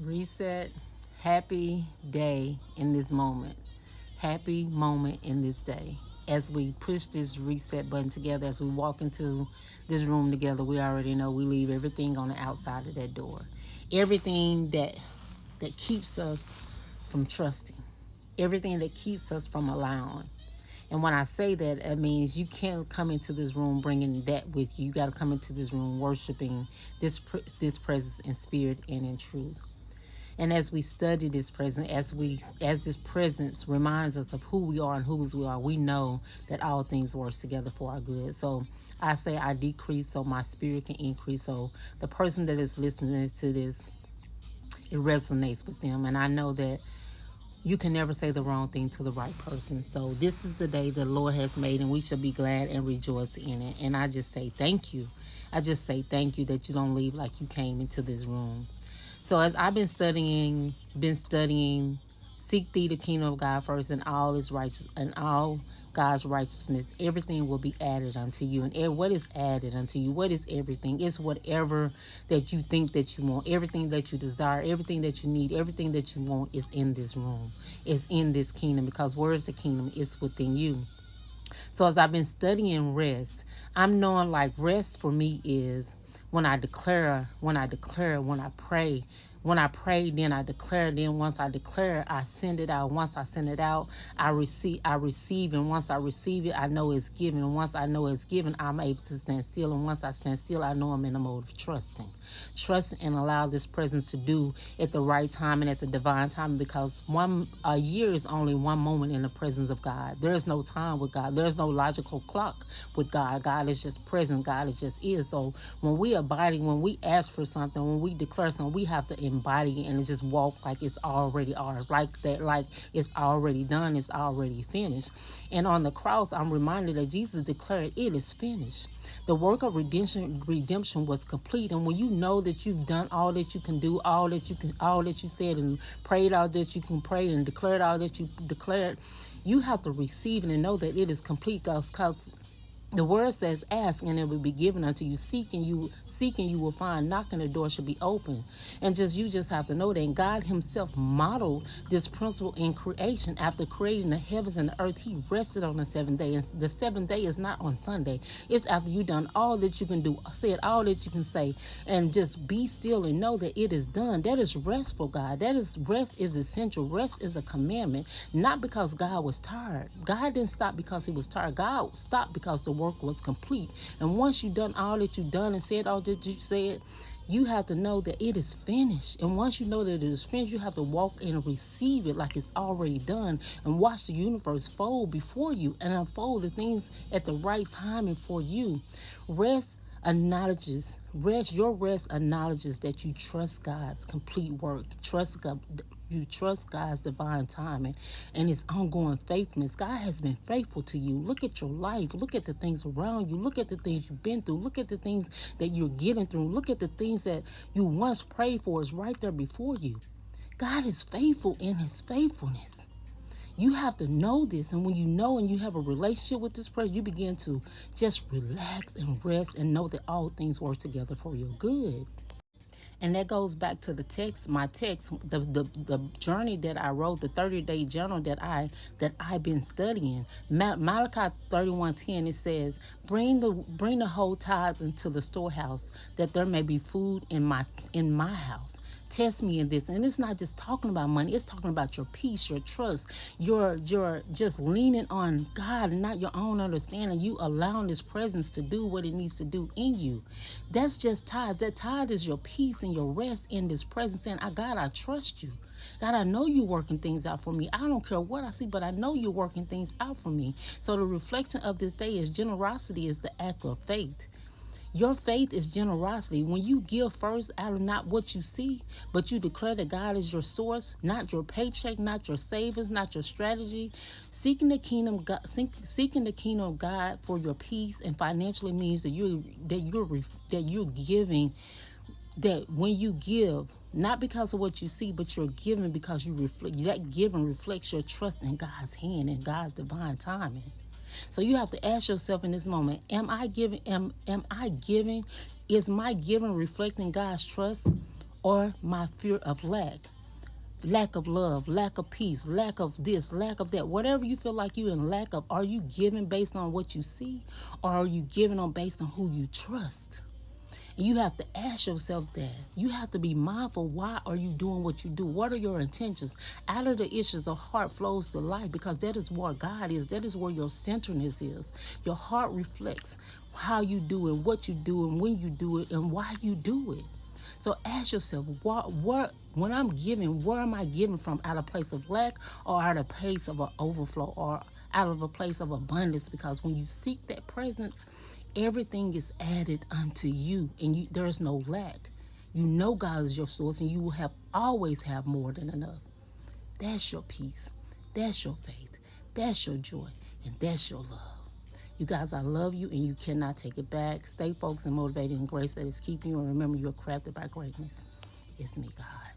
Reset. Happy day in this moment. Happy moment in this day. As we push this reset button together, as we walk into this room together, we already know we leave everything on the outside of that door. Everything that keeps us from trusting. Everything that keeps us from allowing. And when I say that, it means you can't come into this room bringing that with you. You got to come into this room worshiping this presence in spirit and in truth. And as we study this presence, as this presence reminds us of who we are and whose we are, we know that all things work together for our good. So I say I decrease so my spirit can increase. So the person that is listening to this, it resonates with them. And I know that you can never say the wrong thing to the right person. So this is the day the Lord has made, and we shall be glad and rejoice in it. And I just say thank you. I just say thank you that you don't leave like you came into this room. So as I've been studying, seek thee the kingdom of God first, and all is righteous, and all God's righteousness, everything will be added unto you. And what is added unto you? What is everything? It's whatever that you think that you want, everything that you desire, everything that you need, everything that you want is in this room. It's in this kingdom, because where is the kingdom? It's within you. So as I've been studying rest, I'm knowing like rest for me is when I declare, when I pray. When I pray, then I declare. Then once I declare, I send it out. Once I send it out, I receive. And once I receive it, I know it's given. And once I know it's given, I'm able to stand still. And once I stand still, I know I'm in a mode of trusting. Trust and allow this presence to do at the right time and at the divine time, because a year is only one moment in the presence of God. There is no time with God. There is no logical clock with God. God is just present. God is just is. So when we ask for something, when we declare something, we have to embody it and just walk like it's already ours, like that, like it's already done, it's already finished. And on the cross, I'm reminded that Jesus declared, "It is finished." The work of redemption was complete. And when you know that you've done all that you can do, all that you said and prayed all that you can pray and declared all that you declared, you have to receive it and know that it is complete, because the word says, "Ask and it will be given unto you. Seek and you will find. Knock and the door should be open." And you just have to know that. And God Himself modeled this principle in creation. After creating the heavens and the earth, He rested on the seventh day. And the seventh day is not on Sunday. It's after you've done all that you can do, said all that you can say, and just be still and know that it is done. That is rest for God. Rest is essential. Rest is a commandment, not because God was tired. God didn't stop because He was tired. God stopped because the work was complete. And once you've done all that you've done and said all that you said, you have to know that it is finished. And once you know that it is finished, you have to walk and receive it like it's already done, and watch the universe fold before you and unfold the things at the right timing for you. Your rest acknowledges that you trust God's complete work. You trust God's divine timing and His ongoing faithfulness. God has been faithful to you. Look at your life. Look at the things around you. Look at the things you've been through. Look at the things that you're getting through. Look at the things that you once prayed for is right there before you. God is faithful in His faithfulness. You have to know this. And when you know and you have a relationship with this person, you begin to just relax and rest and know that all things work together for your good. And that goes back to my text, the journey that I wrote, the 30-day journal that I've been studying. Malachi 31:10, it says, bring the whole tithes into the storehouse, that there may be food in my house. Test me in this. And it's not just talking about money, it's talking about your peace, your trust, your just leaning on God and not your own understanding. You allowing His presence to do what it needs to do in you. That's just tithe. That tithe is your peace and your rest in this presence. And God, I trust you. God, I know you're working things out for me. I don't care what I see, but I know you're working things out for me. So the reflection of this day is generosity is the act of faith. Your faith is generosity. When you give first out of not what you see, but you declare that God is your source, not your paycheck, not your savings, not your strategy. Seeking the kingdom of God for your peace and financially means that you're giving. That when you give, not because of what you see, but you're giving because you reflect. That giving reflects your trust in God's hand and God's divine timing. So you have to ask yourself in this moment, am I giving? Is my giving reflecting God's trust? or my fear of lack of love, lack of peace, lack of this, lack of that, whatever you feel like you in lack of, are you giving based on what you see, or are you giving on based on who you trust? And you have to ask yourself that. You have to be mindful. Why are you doing what you do? What are your intentions? Out of the issues of heart flows to life, because that is where God is. That is where your centeredness is. Your heart reflects how you do and what you do and when you do it and why you do it. So ask yourself, when I'm giving, where am I giving from? Out of a place of lack, or out of a place of an overflow, or out of a place of abundance? Because when you seek that presence, everything is added unto you, and there's no lack. You know God is your source, and you will always have more than enough. That's your peace. That's your faith. That's your joy. And that's your love. You guys, I love you, and you cannot take it back. Stay focused and motivated in grace that is keeping you. And remember, you're crafted by greatness. It's me, God.